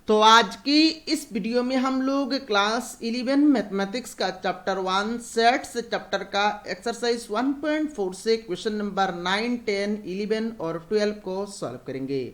तो आज की इस वीडियो में हम लोग क्लास 11 मैथमेटिक्स का चैप्टर 1 सेट्स चैप्टर का एक्सरसाइज 1.4 से क्वेश्चन नंबर 9, 10, 11 और 12 को सॉल्व करेंगे।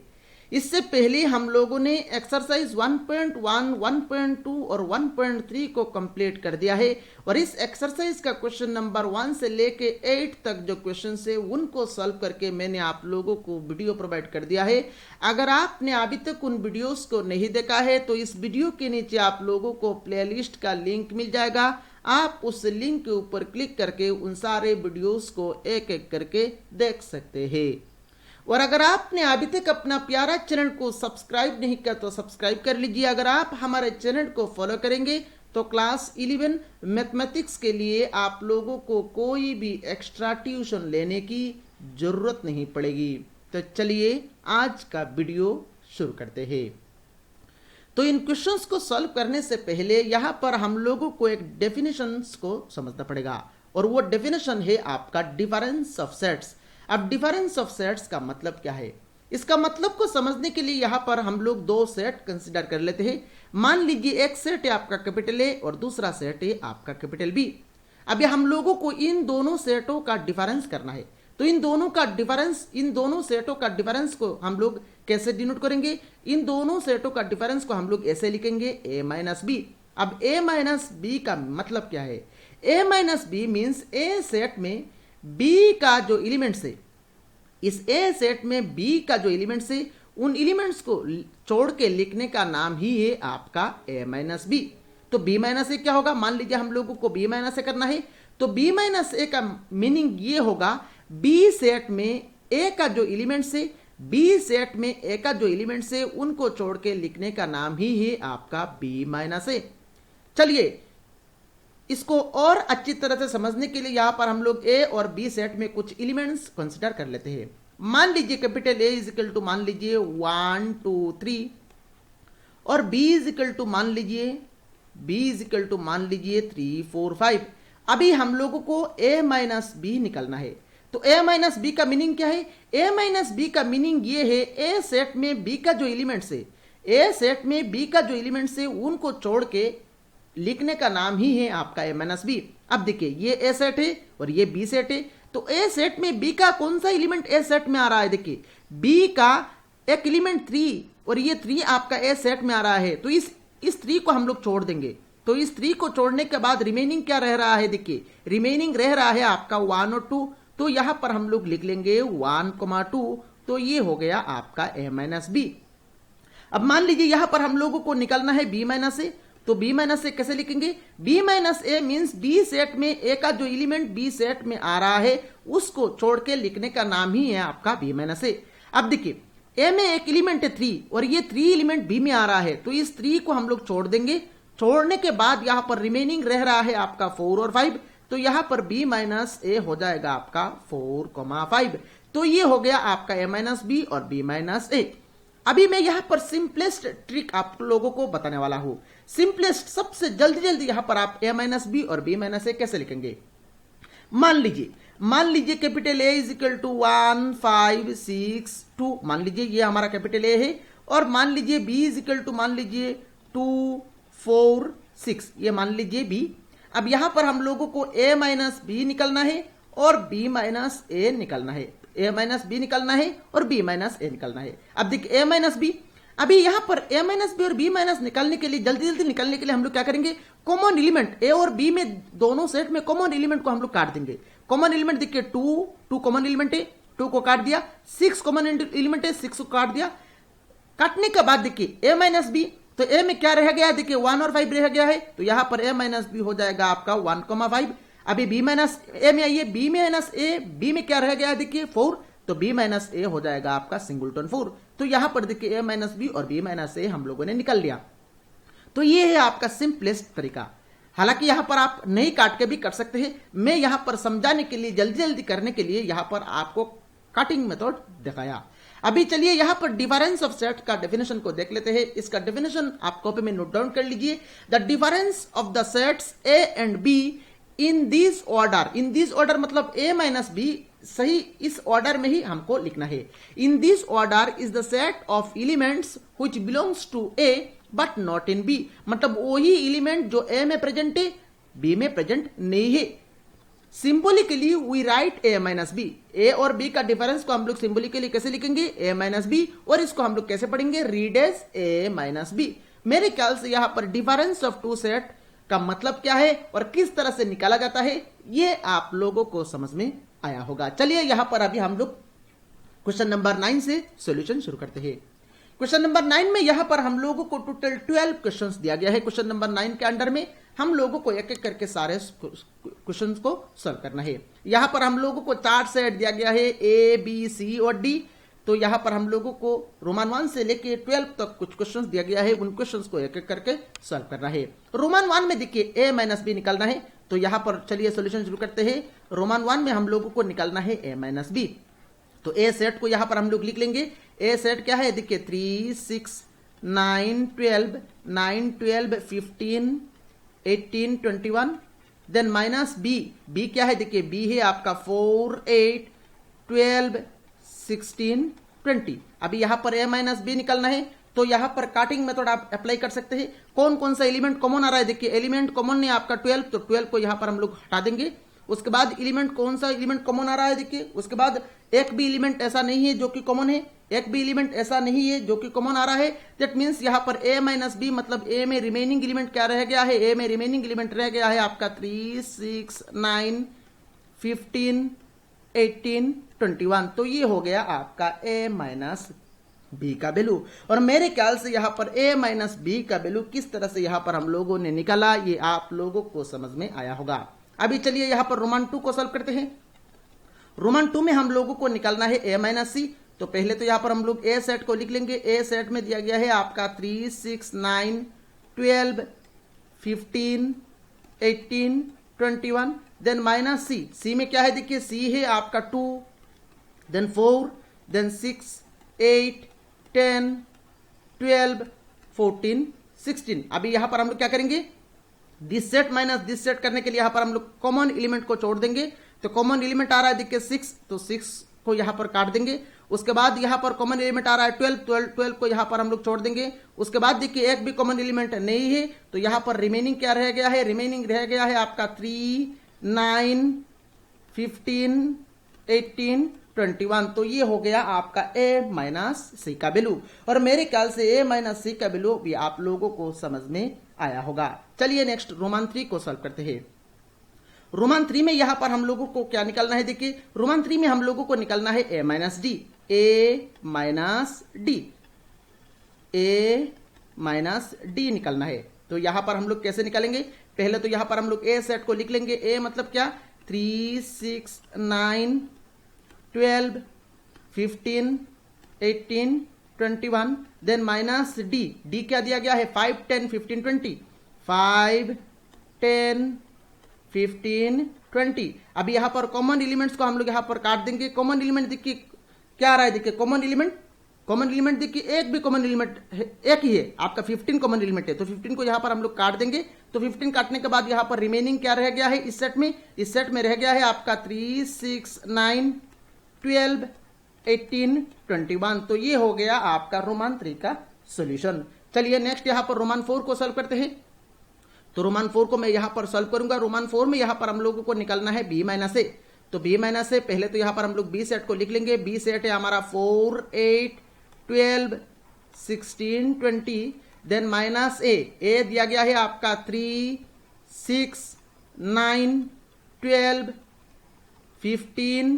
इससे पहले हम लोगों ने एक्सरसाइज 1.1, 1.2 और 1.3 को कंप्लीट कर दिया है और इस एक्सरसाइज का क्वेश्चन नंबर 1 से लेके 8 तक जो क्वेश्चन है उनको सॉल्व करके मैंने आप लोगों को वीडियो प्रोवाइड कर दिया है। अगर आपने अभी तक उन वीडियोस को नहीं देखा है तो इस वीडियो के नीचे आप लोगों को प्लेलिस्ट का लिंक मिल जाएगा। आप उस लिंक के ऊपर क्लिक करके उन सारे वीडियोस को एक एक करके देख सकते हैं। और अगर आपने अभी तक अपना प्यारा चैनल को सब्सक्राइब नहीं किया तो सब्सक्राइब कर लीजिए। अगर आप हमारे चैनल को फॉलो करेंगे तो क्लास 11 मैथमेटिक्स के लिए आप लोगों को कोई भी एक्स्ट्रा ट्यूशन लेने की जरूरत नहीं पड़ेगी। तो चलिए आज का वीडियो शुरू करते हैं। तो इन क्वेश्चंस को सॉल्व करने से पहले यहाँ पर हम लोगों को एक डेफिनेशंस को समझना पड़ेगा और वो डेफिनेशन है आपका डिफरेंस ऑफ सेट्स। अब डिफरेंस ऑफ सेट्स का मतलब क्या है, इसका मतलब को समझने के लिए यहाँ पर हम लोग दो सेट कंसिडर कर लेते हैं। मान लीजिए एक सेट है आपका कैपिटल ए और दूसरा सेट है आपका कैपिटल बी। अब ये हम लोगों को इन दोनों सेटों का डिफरेंस करना है। तो इन दोनों सेटों का डिफरेंस को हम लोग कैसे डिनोट करेंगे? इन दोनों सेटों का डिफरेंस को हम लोग ऐसे लिखेंगे ए माइनस बी। अब ए माइनस बी का मतलब क्या है? ए माइनस बी मीन्स ए सेट में बी का जो एलिमेंट्स है, इस ए सेट में बी का जो एलिमेंट्स है उन एलिमेंट्स को छोड़ के लिखने का नाम ही है आपका ए माइनस बी। तो बी माइनस ए क्या होगा? मान लीजिए हम लोगों को बी माइनस ए करना है तो बी माइनस ए का मीनिंग ये होगा बी सेट में ए का जो एलिमेंट्स है, बी सेट में ए का जो एलिमेंट्स है उनको छोड़ के लिखने का नाम ही है आपका बी माइनस ए। चलिए इसको और अच्छी तरह से समझने के लिए यहां पर हम लोग ए और बी सेट में कुछ एलिमेंट्स कंसिडर कर लेते हैं। मान लीजिए capital A is equal to मान लीजिए 1, 2, 3 और बी इज इक्वल टू मान लीजिए 3, 4, 5। अभी हम लोगों को ए माइनस बी निकलना है। तो ए माइनस बी का मीनिंग क्या है? ए माइनस बी का मीनिंग ये है ए सेट में बी का जो एलिमेंट्स है, ए सेट में बी का जो एलिमेंट्स है उनको छोड़ के लिखने का नाम ही है आपका ए माइनस बी। अब देखिए ये ए सेट है और ये बी सेट है। तो ए सेट में बी का कौन सा एलिमेंट ए सेट में आ रहा है? देखिए बी का एक एलिमेंट 3 और ये 3 आपका ए सेट में आ रहा है। तो इस 3 को हम लोग छोड़ देंगे। तो इस 3 को छोड़ने के बाद रिमेनिंग क्या रह रहा है? देखिए रिमेनिंग रह रहा है आपका 1 और 2। तो यहां पर हम लोग लिख लेंगे 1, 2। तो ये हो गया आपका ए माइनस बी। अब मान लीजिए यहां पर हम लोगों को निकलना है बी माइनस ए। तो बी माइनस ए कैसे लिखेंगे? बी माइनस ए मीन्स बी सेट में ए का जो एलिमेंट बी सेट में आ रहा है उसको छोड़ के लिखने का नाम ही है आपका बी माइनस ए। अब देखिए ए में एक एलिमेंट है 3 और ये 3 एलिमेंट बी में आ रहा है। तो इस 3 को हम लोग छोड़ देंगे। छोड़ने के बाद यहां पर रिमेनिंग रह रहा है आपका 4 और 5। तो यहां पर बी माइनस ए हो जाएगा आपका 4, 5। तो ये हो गया आपका ए माइनस बी और बी माइनस ए। अभी मैं यहां पर सिंपलेस्ट ट्रिक आप लोगों को बताने वाला हूं। सिंपलेस्ट सबसे जल्दी यहां पर आप ए माइनस बी और बी माइनस ए कैसे लिखेंगे? मान लीजिए capital A is equal to 1, 5, 6, 2। मान लीजिए ये हमारा कैपिटल ए है और मान लीजिए बी इज इक्वल टू मान लीजिए 2, 4, 6। ये मान लीजिए बी। अब यहां पर हम लोगों को ए माइनस बी निकलना है और बी माइनस ए निकलना है। ए माइनस बी निकलना है और बी माइनस ए निकलना है। अब देखिए ए माइनस बी, अभी यहां पर ए माइनस बी और बी माइनस निकालने के लिए जल्दी निकालने के लिए हम लोग क्या करेंगे? कॉमन एलिमेंट ए और बी में दोनों सेट में कॉमन एलिमेंट को हम लोग काट देंगे। कॉमन एलिमेंट देखिए 2 कॉमन एलिमेंट है, 2 को काट दिया। 6 कॉमन एलिमेंट है, 6 को काट दिया। काटने के बाद देखिए ए माइनस बी, तो ए में क्या रह गया है? देखिए 1 और 5 रह गया है। तो यहां पर ए माइनस बी हो जाएगा आपका 1, 5। अभी बी माइनस ए में आइए, बी माइनस ए, बी में क्या रह गया है? देखिए 4। तो बी माइनस ए हो जाएगा आपका सिंगलटन 4। तो यहां पर देखिए ए माइनस बी और बी माइनस ए हम लोगों ने निकल लिया। तो ये है आपका सिंपलेस्ट तरीका। हालांकि यहां पर आप नहीं काट के भी कर सकते हैं। मैं यहां पर समझाने के लिए जल्दी करने के लिए यहां पर आपको कटिंग मेथड दिखाया। अभी चलिए यहां पर डिफरेंस ऑफ सेट का डेफिनेशन को देख लेते हैं। इसका डेफिनेशन आप कॉपी में नोट डाउन कर लीजिए। The difference of the sets A and be in this order मतलब ए माइनस बी सही इस ऑर्डर में ही हमको लिखना है। In this order is the set of elements which belongs to A but not in B, मतलब वही एलिमेंट जो ए में प्रेजेंट है बी में प्रेजेंट नहीं है। Symbolically we write A minus B, A और बी का डिफरेंस को हम लोग सिंबॉलिकली कैसे लिखेंगे, ए माइनस बी, और इसको हम लोग कैसे पढ़ेंगे, read as A minus B. मेरे ख्याल से यहां पर डिफरेंस ऑफ टू सेट का मतलब क्या है और किस तरह से निकाला जाता है ये आप लोगों को समझ में आया होगा। चलिए यहां पर अभी हम लोग क्वेश्चन नंबर 9 से सॉल्यूशन शुरू करते हैं। क्वेश्चन नंबर 9 में यहां पर हम लोगों को टोटल 12 क्वेश्चंस दिया गया है। क्वेश्चन नंबर 9 के अंडर में हम लोगों को एक एक करके सारे क्वेश्चंस को सॉल्व करना है। यहां पर हम लोगों को 4 सेट दिया गया है, ए बी सी और डी। तो यहां पर हम लोगों को रोमन 1 से लेके 12 तक कुछ क्वेश्चंस दिया गया है, उन क्वेश्चंस को एक एक करके सॉल्व करना है। रोमन 1 में देखिए ए माइनस बी निकालना है, तो यहां पर चलिए सॉल्यूशन शुरू करते हैं। रोमन 1 में हम लोगों को निकालना है ए माइनस बी, तो ए सेट को यहां पर हम लोग लिख लेंगे। ए सेट क्या है, देखिए 3 6 9 12 9 12 15 18 21, देन माइनस बी, बी क्या है, देखिए बी है आपका 4 8 12 16 20। अभी यहां पर ए माइनस बी निकलना है, तो यहां पर काटिंग मेथड आप अप्लाई कर सकते हैं। कौन कौन सा एलिमेंट कॉमन आ रहा है, देखिए एलिमेंट कॉमन है आपका 12, तो 12 को यहां पर हम लोग हटा देंगे। उसके बाद एलिमेंट कौन सा एलिमेंट कॉमन आ रहा है, देखिए उसके बाद एक भी एलिमेंट ऐसा नहीं है जो कि कॉमन है, एक भी एलिमेंट ऐसा नहीं है जो कि कॉमन आ रहा है। दैट मींस यहां पर ए माइनस बी मतलब ए में रिमेनिंग एलिमेंट क्या रह गया है, ए में रिमेनिंग एलिमेंट रह गया है आपका 3 6 9 15 18 21। तो ये हो गया आपका ए माइनस बी का वैल्यू। और मेरे ख्याल से यहां पर ए माइनस बी का वैल्यू किस तरह से यहां पर हम लोगों ने निकाला ये आप लोगों को समझ में आया होगा। अभी चलिए यहां पर रोमन 2 को सॉल्व करते हैं। रोमन 2 में हम लोगों को निकालना है ए माइनस सी, तो पहले तो यहां पर हम लोग ए सेट को लिख लेंगे। ए सेट में दिया गया है आपका 3 6 9 12 15 18 21, देन माइनस सी, सी में क्या है, देखिए सी है आपका 2, देन 4, देन 6 8 10 12 14 16। अभी यहां पर हम लोग क्या करेंगे, this set minus this set करने के लिए यहां पर हम लोग कॉमन एलिमेंट को छोड़ देंगे। तो कॉमन एलिमेंट आ रहा है देखिए 6, तो 6 को यहां पर काट देंगे। उसके बाद यहां पर कॉमन एलिमेंट आ रहा है 12 को यहां पर हम लोग छोड़ देंगे। उसके बाद देखिए एक भी कॉमन एलिमेंट नहीं है, तो यहां पर रिमेनिंग क्या रह गया है, रिमेनिंग रह गया है आपका 3 9 15 18 21। तो ये हो गया आपका ए माइनस सी का वैल्यू। और मेरे ख्याल से ए माइनस सी का वैल्यू भी आप लोगों को समझ में आया होगा। चलिए नेक्स्ट रोमन 3 को सॉल्व करते हैं। रोमन 3 में यहां पर हम लोगों को क्या निकालना है, देखिए रोमन 3 में हम लोगों को निकालना है ए माइनस डी, ए माइनस डी, ए माइनस डी निकालना है। तो यहां पर हम लोग कैसे निकालेंगे, पहले तो यहां पर हम लोग ए सेट को लिख लेंगे। ए मतलब क्या, 3 6 9 12 15 18 21, देन माइनस डी, डी क्या दिया गया है 5 10 15 20, 5 10 15 20। अभी यहां पर कॉमन एलिमेंट्स को हम लोग यहां पर काट देंगे। कॉमन एलिमेंट देखिए क्या आ रहा है, देखिए कॉमन एलिमेंट देखिए एक भी कॉमन एलिमेंट एक ही है आपका, 15 कॉमन एलिमेंट है, तो 15 को यहां पर हम लोग काट देंगे। तो 15 काटने के बाद यहां पर रिमेनिंग क्या रह गया है इस सेट में, इस सेट में रह गया है आपका 3 6 9 12 18 21। तो ये हो गया आपका रोमन 3 का सॉल्यूशन। चलिए नेक्स्ट यहां पर रोमन 4 को सॉल्व करते हैं। तो रोमन 4 को मैं यहां पर सॉल्व करूंगा। रोमन 4 में यहां पर हम लोगों को निकालना है बी माइनस ए, तो बी माइनस ए पहले तो यहां पर हम लोग बी सेट को लिख लेंगे। बी सेट है हमारा 4 8 12 16 20, देन माइनस ए दिया गया है आपका 3 6 9 12 15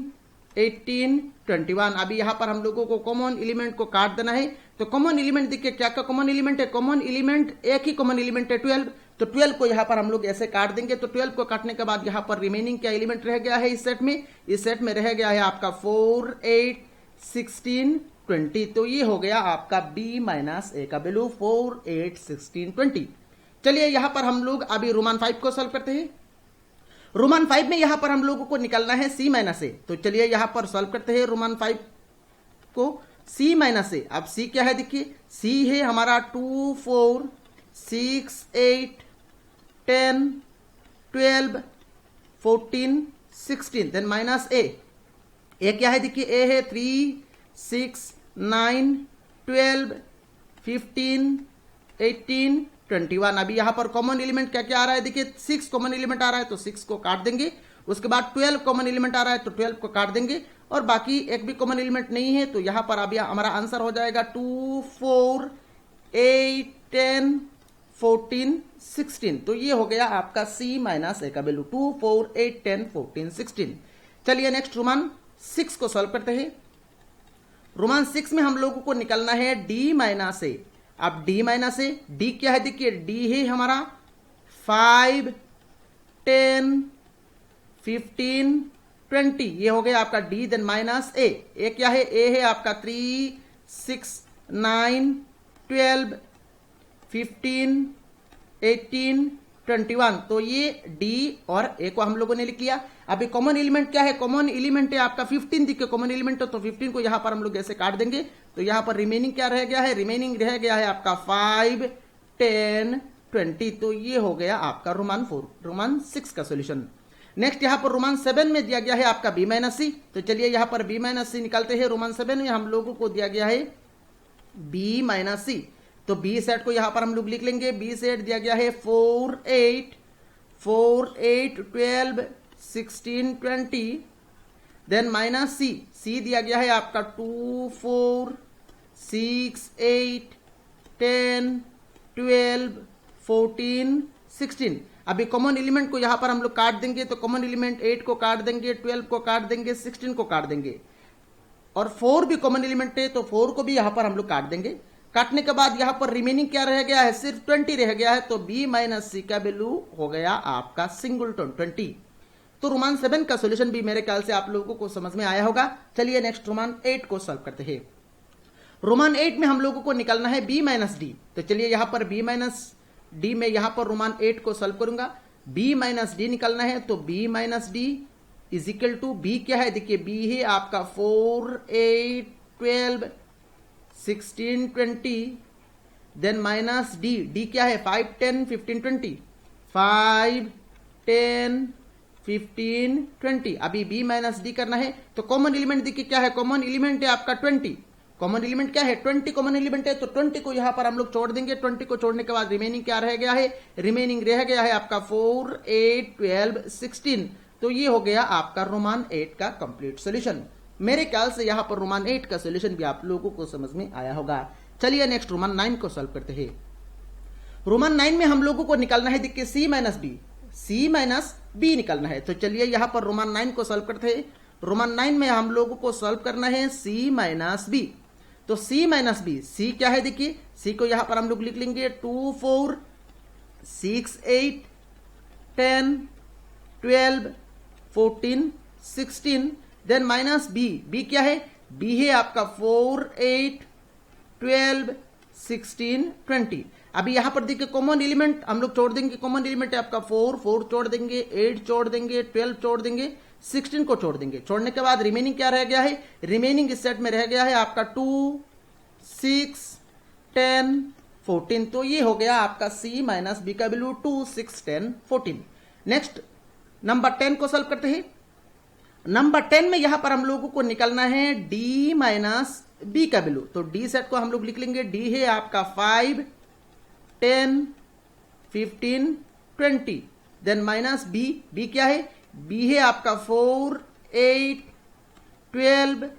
18 21। अभी यहां पर हम लोगों को कॉमन एलिमेंट को काट देना है। तो कॉमन एलिमेंट देखिए क्या क्या कॉमन एलिमेंट है, कॉमन एलिमेंट एक ही कॉमन एलिमेंट है 12, तो 12 को यहां पर हम लोग ऐसे काट देंगे। तो 12 को काटने के बाद यहां पर रिमेनिंग क्या एलिमेंट रह गया है इस सेट में, इस सेट में रह गया है आपका 4 8 16 20। तो ये हो गया आपका बी माइनस ए का वैल्यू 4 8 16 20। चलिए यहां पर हम लोग अभी रोमन 5 को सॉल्व करते हैं। रोमन 5 में यहां पर हम लोगों को निकालना है सी माइनस ए, तो चलिए यहां पर सॉल्व करते हैं रोमन 5 को। सी माइनस ए, अब सी क्या है देखिए, सी है हमारा 2 4 6 8 10 12 14 16, देन माइनस ए, ए क्या है देखिए, ए है 3, 6, 9, 12, 15, 18, 21। अभी यहां पर कॉमन एलिमेंट क्या क्या आ रहा है देखिए, 6 कॉमन एलिमेंट आ रहा है तो 6 को काट देंगे। उसके बाद 12 कॉमन एलिमेंट आ रहा है तो 12 को काट देंगे, और बाकी एक भी कॉमन एलिमेंट नहीं है, तो यहां पर अभी हमारा आंसर हो जाएगा 2, 4, 8, 10, 14, 16। तो ये हो गया आपका C माइनस ए का वैल्यू 2, 4, 8, 10, 14, 16। चलिए नेक्स्ट रोमान 6 को सॉल्व करते हैं। रोमान 6 में हम लोगों को निकलना है D माइनस ए। अब D माइनस ए, D क्या है देखिए, D है हमारा 5, 10, 15, 20। ये हो गया आपका D। देन माइनस ए, ए क्या है, ए है आपका 3, 6, 9, 12, 15, 18, 21। तो ये D और A को हम लोगों ने लिख लिया। अभी कॉमन एलिमेंट क्या है, कॉमन एलिमेंट है आपका 15 दिखे कॉमन एलिमेंट है, तो 15 को यहां पर हम लोग ऐसे काट देंगे। तो यहां पर रिमेनिंग क्या रह गया है, रिमेनिंग रह गया है आपका 5, 10, 20। तो ये हो गया आपका रोमान 6 का सोल्यूशन। नेक्स्ट यहां पर रोमान 7 में दिया गया है आपका B माइनस सी। तो चलिए यहां पर B माइनस सी निकालते हैं। रोमान 7 में हम लोगों को दिया गया है B माइनस सी। तो B सेट को यहां पर हम लोग लिख लेंगे। B सेट दिया गया है 4, 8, 12, 16, 20। देन माइनस C, C दिया गया है आपका 2, 4, 6, 8, 10, 12, 14, 16। अभी कॉमन एलिमेंट को यहां पर हम लोग काट देंगे। तो कॉमन एलिमेंट 8 को काट देंगे, 12 को काट देंगे, 16 को काट देंगे, और 4 भी कॉमन एलिमेंट है तो 4 को भी यहां पर हम लोग काट देंगे। काटने के बाद यहां पर रिमेनिंग क्या रह गया है, सिर्फ 20 रह गया है। तो B माइनस सी का वैल्यू हो गया आपका सिंगलटन 20। तो रोमान 7 का सोल्यूशन भी मेरे ख्याल से आप लोगों को समझ में आया होगा। चलिए नेक्स्ट रोमान 8 को सॉल्व करते हैं। रोमान 8 में हम लोगों को निकालना है B माइनस डी। तो चलिए यहां पर B माइनस डी में यहां पर रोमान 8 को सॉल्व करूंगा। B माइनस डी निकालना है तो B minus D is equal to, B क्या है देखिए, B है आपका 4, 8, 12, 16, 20। देन माइनस डी, D क्या है 5, 10, 15, 20, 5, 10, 15, 20। अभी B माइनस डी करना है तो कॉमन एलिमेंट देखिए क्या है, कॉमन एलिमेंट है आपका 20। कॉमन एलिमेंट क्या है, 20 कॉमन एलिमेंट है, तो 20 को यहां पर हम लोग छोड़ देंगे। 20 को छोड़ने के बाद रिमेनिंग क्या रह गया है, रिमेनिंग रह गया है आपका 4, 8, 12, 16। तो ये हो गया आपका रोमान 8 का कंप्लीट सॉल्यूशन। मेरे ख्याल से यहां पर रोमान 8 का सॉल्यूशन भी आप लोगों को समझ में आया होगा। चलिए नेक्स्ट रोमान 9 को सॉल्व करते हैं। रोमान 9 में हम लोगों को निकालना है देखिए C minus B, C minus B निकालना है। तो चलिए यहां पर रोमान 9 को सॉल्व करते हैं। रोमान 9 में हम लोगों को सॉल्व करना है C माइनस बी। तो C माइनस बी, C क्या है देखिए, C को यहां पर हम लोग लिख लेंगे 2, 4, 6, 8, 10, 12, 14, 16। देन माइनस B, B क्या है, B है आपका 4, 8, 12, 16, 20। अभी यहां पर देखिए कॉमन एलिमेंट हम लोग छोड़ देंगे। कॉमन एलिमेंट है आपका 4, 4 छोड़ देंगे, 8 छोड़ देंगे, 12 छोड़ देंगे, 16 को छोड़ देंगे। छोड़ने के बाद रिमेनिंग क्या रह गया है, रिमेनिंग इस सेट में रह गया है आपका 2, 6, 10, 14। तो ये हो गया आपका C माइनस बी का वैल्यू 2, 6, 10, 14। नेक्स्ट नंबर 10 को सॉल्व करते हैं। नंबर 10 में यहां पर हम लोगों को निकलना है D माइनस बी का वैल्यू। तो D सेट को हम लोग लिख लेंगे, D है आपका 5, 10, 15, 20। देन माइनस B, B क्या है, B है आपका 4, 8, 12,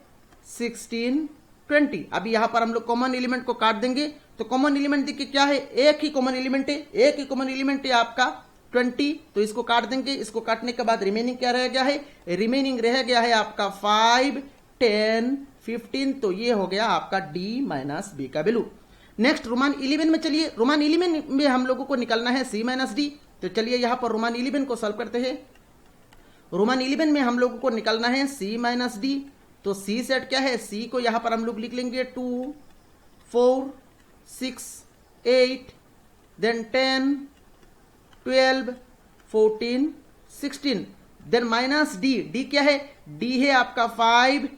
16, 20। अभी यहां पर हम लोग कॉमन एलिमेंट को काट देंगे। तो कॉमन एलिमेंट देखिए क्या है, एक ही कॉमन एलिमेंट है, एक ही कॉमन एलिमेंट है आपका 20। तो इसको काट देंगे। इसको काटने के बाद रिमेनिंग क्या रह गया है, रिमेनिंग रह गया है आपका 5, 10, 15। तो ये हो गया आपका D माइनस बी का वैल्यू। नेक्स्ट रोमान 11 में चलिए, रोमान 11 में हम लोगों को निकालना है C माइनस डी। तो चलिए यहां पर रोमान 11 को सॉल्व करते हैं। रोमान 11 में हम लोगों को निकालना है C माइनस डी। तो C सेट क्या है, C को यहां पर हम लोग लिख लेंगे 2, 4, 6, 8, then 10, 12, 14, 16। Then minus D, D क्या है, D है आपका 5,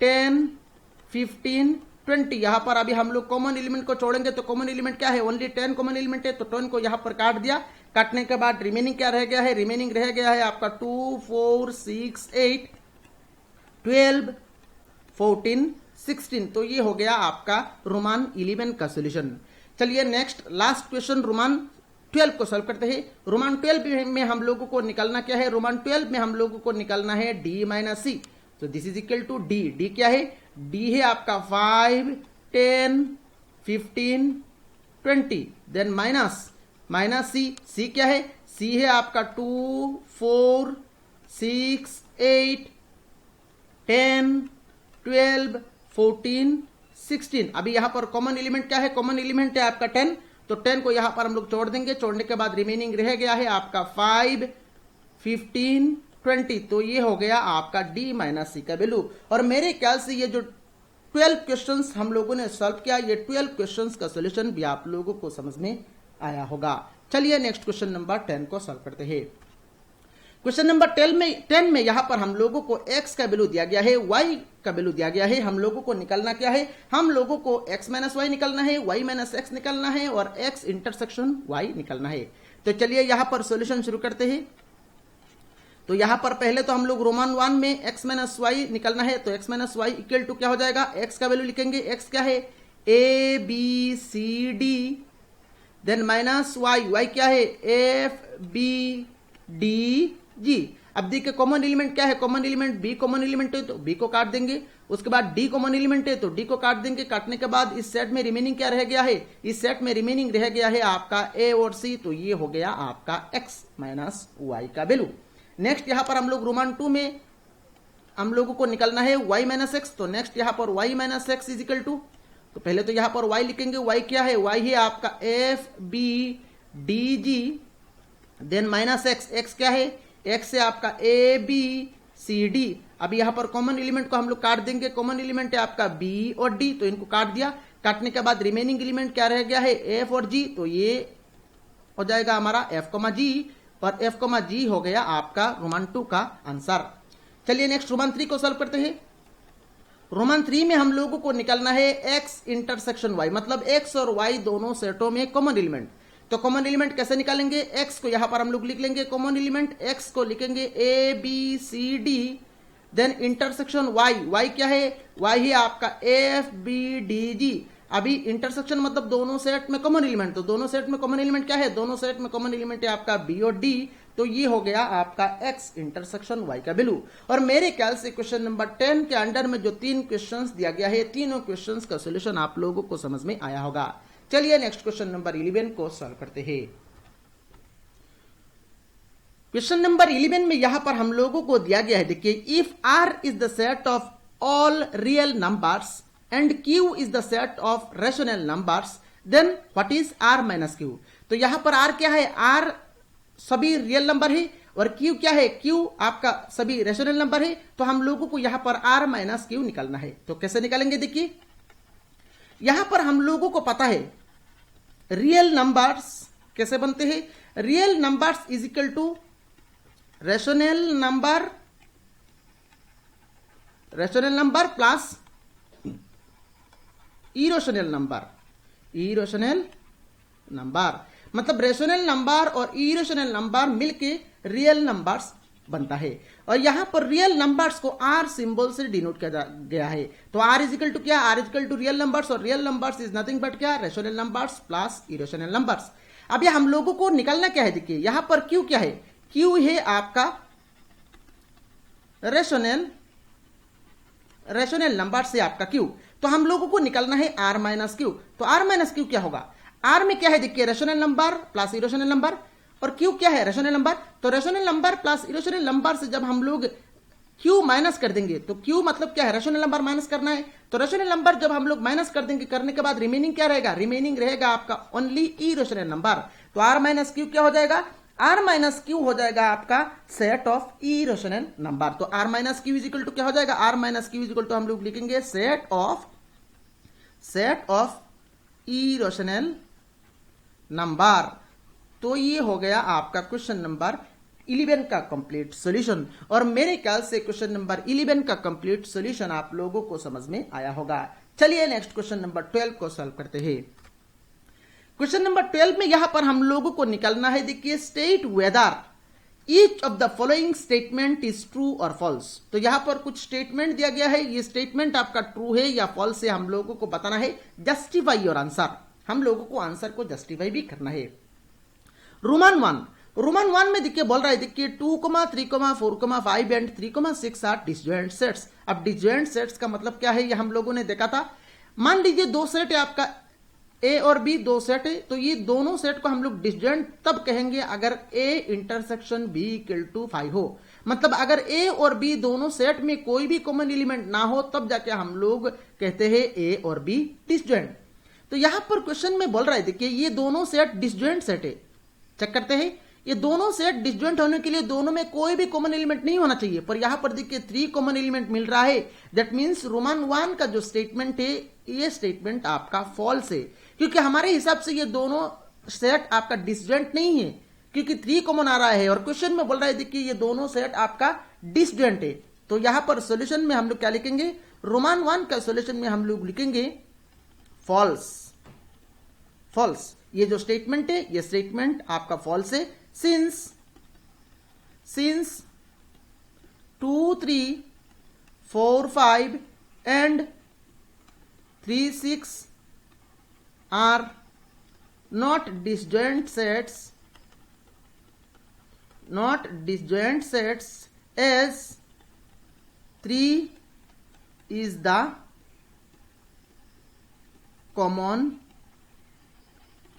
10, 15, 20। यहां पर अभी हम लोग कॉमन एलिमेंट को छोड़ेंगे। तो कॉमन एलिमेंट क्या है, ओनली 10 कॉमन एलिमेंट है, तो 10 को यहां पर काट दिया। काटने के बाद रिमेनिंग क्या रह गया है, रिमेनिंग रह गया है आपका 2, 4, 6, 8। 12, 14, 16। तो ये हो गया आपका रोमान 11 का सोल्यूशन। चलिए नेक्स्ट लास्ट क्वेश्चन रोमान 12 को सॉल्व करते हैं। रोमान 12 में हम लोगों को निकालना क्या है? रोमान 12 में हम लोगों को निकालना है डी माइनस सी। तो this is equal to D. D क्या है? डी है आपका 5, 10, 15, 20। देन माइनस सी। सी क्या है? सी है आपका 2, 4, 6, 8, 10, 12, 14, 16। अभी यहां पर कॉमन एलिमेंट क्या है? कॉमन एलिमेंट है आपका 10। तो 10 को यहां पर हम लोग जोड़ देंगे। जोड़ने के बाद रिमेनिंग रह गया है आपका 5, 15, 20। तो ये हो गया आपका डी माइनस सी का वैल्यू। और मेरे ख्याल से ये जो 12 क्वेश्चंस हम लोगों ने सॉल्व किया, ये 12 क्वेश्चंस का सॉल्यूशन भी आप लोगों को समझ में आया होगा। चलिए नेक्स्ट क्वेश्चन नंबर 10 को सॉल्व करते हैं। क्वेश्चन नंबर 10 में यहां पर हम लोगों को x का वैल्यू दिया गया है, y का वैल्यू दिया गया है। हम लोगों को निकालना क्या है? हम लोगों को x माइनस वाई निकालना है, y माइनस x निकालना है और x इंटरसेक्शन y निकालना है। तो चलिए यहां पर सॉल्यूशन शुरू करते हैं। तो यहां पर पहले तो हम लोग रोमान 1 में x माइनस वाई निकालना है। तो x minus Y equal to क्या हो जाएगा? x का वैल्यू लिखेंगे। x क्या है? a b c d। Then minus Y. y क्या है? f b d g। अब देखिए कॉमन एलिमेंट क्या है? Common element b common element है तो b को काट देंगे। उसके बाद d कॉमन एलिमेंट है तो d को काट देंगे। काटने के बाद इस सेट में रिमेनिंग क्या रह गया है? इस सेट में रिमेनिंग रह गया है आपका a और c। तो ये हो गया आपका x माइनस वाई का वैल्यू। नेक्स्ट यहां पर हम लोग रोमान 2 में हम लोगों को निकालना है y माइनस एक्स। तो नेक्स्ट यहां पर y minus X is equal to, तो पहले तो यहां पर y लिखेंगे। y क्या है? y है आपका f b d g। Then minus X. x क्या है? x है आपका a b c d। अब यहां पर कॉमन एलिमेंट को हम लोग काट देंगे। कॉमन एलिमेंट है आपका b और d, तो इनको काट दिया। काटने के बाद रिमेनिंग एलिमेंट क्या रह गया है? f और g। तो ये हो जाएगा हमारा f, g और f, g हो गया आपका रोमान 2 का आंसर। चलिए नेक्स्ट रोमान 3 को सॉल्व करते हैं। रोमान 3 में हम लोगों को निकालना है x इंटरसेक्शन y, मतलब x और y दोनों सेटों में कॉमन एलिमेंट। तो कॉमन एलिमेंट कैसे निकालेंगे? x को यहां पर हम लोग लिख लेंगे कॉमन एलिमेंट। x को लिखेंगे a b c d। Then intersection y। y क्या है? y है आपका f b d g। अभी इंटरसेक्शन मतलब दोनों सेट में कॉमन एलिमेंट। तो दोनों सेट में कॉमन एलिमेंट क्या है? दोनों सेट में कॉमन एलिमेंट है आपका b और d। तो ये हो गया आपका x इंटरसेक्शन y का वैल्यू। और मेरे ख्याल से क्वेश्चन नंबर 10 के अंडर में जो 3 क्वेश्चंस दिया गया है, तीनों क्वेश्चंस का सॉल्यूशन आप लोगों को समझ में आया होगा। चलिए नेक्स्ट क्वेश्चन नंबर 11 को सॉल्व करते हैं। क्वेश्चन नंबर 11 में यहां पर हम लोगों को दिया गया है, देखिए, if r is the set of all real numbers and q is the set of rational numbers, then what is r minus q। तो यहां पर r क्या है? r सभी रियल नंबर है और q क्या है? q आपका सभी रेशनल नंबर है। तो हम लोगों को यहां पर r माइनस q निकालना है। तो कैसे निकालेंगे? देखिए यहां पर हम लोगों को पता है रियल नंबर्स कैसे बनते हैं। Real numbers is equal to rational number plus irrational number, मतलब रेशनल नंबर और इरेशनल नंबर मिलके रियल नंबर्स बनता है। और यहां पर रियल नंबर्स को r सिंबल से डिनोट किया गया है। तो r इज इक्वल टू क्या? r is equal to real numbers, और real numbers is nothing but क्या? Rational numbers plus irrational numbers. अब ये हम लोगों को निकालना क्या है? देखिए यहां पर q क्या है? q है आपका रेशनल नंबर से आपका q। तो हम लोगों को निकालना है r माइनस q। तो r माइनस q क्या होगा? r में क्या है? देखिए rational number plus irrational number, और q क्या है? Rational number. तो rational number plus irrational number से जब हम लोग q माइनस कर देंगे, तो q मतलब क्या है? रेशनल नंबर माइनस करना है। तो रेशनल नंबर जब हम लोग माइनस कर देंगे, करने के बाद रिमेनिंग क्या रहेगा? रिमेनिंग रहेगा आपका ओनली इरेशनल नंबर। तो r माइनस q क्या हो जाएगा? r माइनस q हो जाएगा आपका सेट ऑफ इरेशनल नंबर। तो r minus q is equal to क्या हो जाएगा? r minus q is equal to हम लोग लिखेंगे सेट ऑफ इरेशनल नंबर। तो ये हो गया आपका क्वेश्चन नंबर 11 का कंप्लीट सॉल्यूशन। और मेरे ख्याल से क्वेश्चन नंबर 11 का कंप्लीट सॉल्यूशन आप लोगों को समझ में आया होगा। चलिए नेक्स्ट क्वेश्चन नंबर 12 को सॉल्व करते हैं। क्वेश्चन नंबर 12 में यहां पर हम लोगों को निकालना है, देखिए, state whether each of the following statement is true और फॉल्स। तो यहां पर कुछ स्टेटमेंट दिया गया है, ये स्टेटमेंट आपका ट्रू है या फॉल्स है, हम लोगों को बताना है। जस्टिफाई योर आंसर, हम लोगों को आंसर को जस्टिफाई भी करना है। रोमन 1 में देखिए बोल रहा है, देखिए 2, 3, 4, 5 एंड 3, 6 आर डिसजॉइंट सेट्स। अब डिसजॉइंट सेट्स का मतलब क्या है, ये हम लोगों ने देखा था। मान लीजिए दो सेट है आपका ए और बी, दो सेट है, तो ये दोनों सेट को हम लोग डिसजॉइंट तब कहेंगे अगर A intersection B equal to 5 हो। मतलब अगर ए और बी दोनों सेट में कोई भी कॉमन एलिमेंट ना हो तब जाके हम लोग कहते हैं ए और बी डिसजॉइंट। तो यहां पर क्वेश्चन में बोल रहा है, देखिए ये दोनों सेट डिसजॉइंट सेट है। चेक करते हैं, ये दोनों सेट डिसजॉइंट होने के लिए दोनों में कोई भी कॉमन एलिमेंट नहीं होना चाहिए, पर यहां पर देखिए 3 कॉमन एलिमेंट मिल रहा है। दैट मींस रोमन 1 का जो स्टेटमेंट है ये स्टेटमेंट आपका फॉल्स है, क्योंकि हमारे हिसाब से ये दोनों सेट आपका डिसजॉइंट नहीं है, क्योंकि 3 कॉमन आ रहा है और क्वेश्चन में बोल रहा है देखिए ये दोनों सेट आपका डिसजॉइंट है। तो यहां पर सॉल्यूशन में हम लोग क्या लिखेंगे, रोमन 1 का सॉल्यूशन में हम लोग लिखेंगे फॉल्स। फॉल्स, ये जो स्टेटमेंट है ये स्टेटमेंट आपका फॉल्स है। Since 2, 3, 4, 5 and 3, 6 are not disjoint sets, as 3 is the common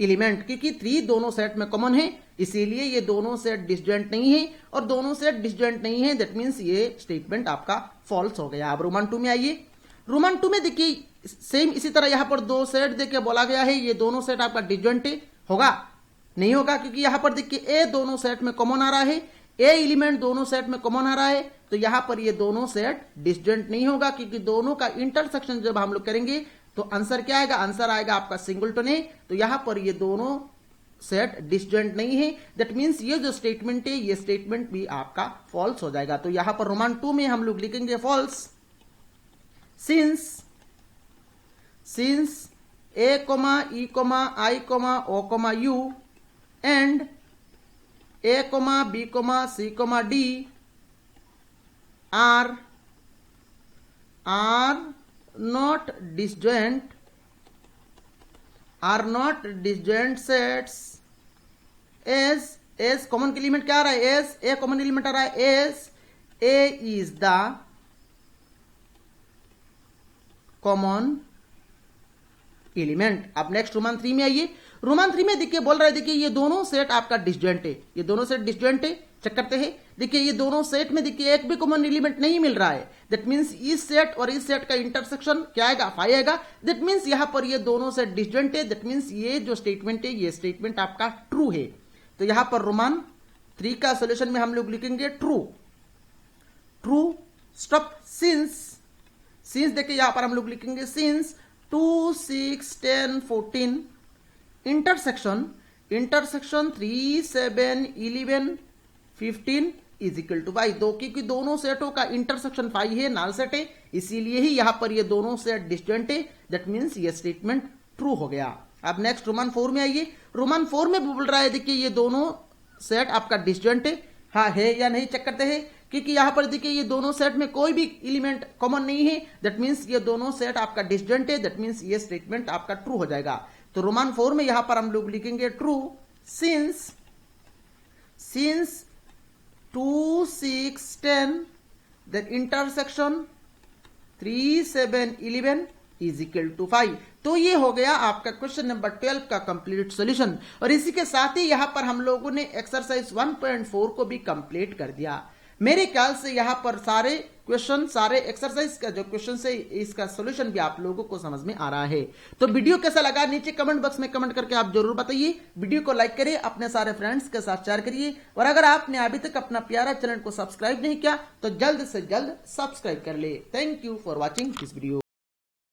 element, क्योंकि 3 दोनों सेट में कॉमन है इसीलिए ये दोनों सेट डिसजॉइंट नहीं है, और दोनों सेट डिसजॉइंट नहीं है दैट मींस ये स्टेटमेंट आपका फॉल्स हो गया। अब रोमन 2 में आइए। रोमन 2 में देखिए सेम इसी तरह यहां पर दो सेट देखिए बोला गया है, ये दोनों सेट आपका डिसजॉइंट होगा, नहीं होगा, क्योंकि यहां पर देखिए ए दोनों सेट में कॉमन आ रहा है, ए एलिमेंट दोनों सेट में कॉमन आ रहा है, तो यहां पर ये दोनों सेट डिसजॉइंट नहीं होगा, क्योंकि दोनों का इंटरसेक्शन जब हम लोग करेंगे तो आंसर क्या आएगा, आंसर आएगा आपका सिंगलटन है। तो यहां पर ये दोनों सेट डिसजॉइंट नहीं है, दैट मींस ये जो स्टेटमेंट है ये स्टेटमेंट भी आपका फॉल्स हो जाएगा। तो यहां पर रोमन 2 में हम लोग लिखेंगे false. Since a, e, i, o, u and a, b, c, d are not disjoint sets as common element क्या आ रहा है, एस ए कॉमन एलिमेंट आ रहा है, S A is the common element. अब नेक्स्ट रोमन 3 में आइए। Roman 3 में देखिए बोल रहा है, देखिए ये दोनों सेट आपका डिसजॉइंट है, ये दोनों सेट डिसजॉइंट है। चेक करते हैं, देखिए ये दोनों सेट में देखिए एक भी कॉमन एलिमेंट नहीं मिल रहा है, दैट मींस इस सेट और इस सेट का इंटरसेक्शन क्या आएगा, 5 आएगा, दैट मींस यहां पर ये दोनों सेट डिसजॉइंट है, दैट मींस ये जो स्टेटमेंट है ये स्टेटमेंट आपका ट्रू है। तो यहां पर रोमन 3 का सॉल्यूशन में हम लोग लिखेंगे ट्रू। स्टॉप। सिंस देखिए यहां पर हम लोग लिखेंगे since 2, 6, 10, 14 intersection 3, 7, 11, 15 is equal to 5। क्योंकि दोनों सेटों का इंटरसेक्शन 5 है, नाल सेट है, इसीलिए ही यहां पर ये दोनों सेट डिसजॉइंट है, दैट मींस ये स्टेटमेंट ट्रू हो गया। अब नेक्स्ट रोमन 4 में आइए। रोमन 4 में बोल रहा है देखिए ये दोनों सेट आपका डिसजॉइंट है, हाँ है या नहीं चेक करते हैं, क्योंकि यहां पर देखिए ये दोनों सेट में कोई भी एलिमेंट कॉमन नहीं है, दैट मींस ये दोनों सेट आपका डिसजॉइंट है, दैट मींस ये स्टेटमेंट आपका ट्रू हो जाएगा। तो रोमन 4 में यहां पर हम लोग लिखेंगे true. Since 2, 6, 10 then intersection 3, 7, 11 is equal to 5। तो ये हो गया आपका क्वेश्चन नंबर 12 का कंप्लीट सॉल्यूशन, और इसी के साथ ही यहां पर हम लोगों ने एक्सरसाइज 1.4 को भी कंप्लीट कर दिया। मेरे ख्याल से यहां पर सारे क्वेश्चन, सारे एक्सरसाइज का जो क्वेश्चन है इसका सॉल्यूशन भी आप लोगों को समझ में आ रहा है। तो वीडियो कैसा लगा नीचे कमेंट बॉक्स में कमेंट करके आप जरूर बताइए। वीडियो को लाइक करिए, अपने सारे फ्रेंड्स के साथ शेयर करिए, और अगर आपने अभी तक अपना प्यारा चैनल को सब्सक्राइब नहीं किया तो जल्द से जल्द सब्सक्राइब कर ले। Thank you for watching this video.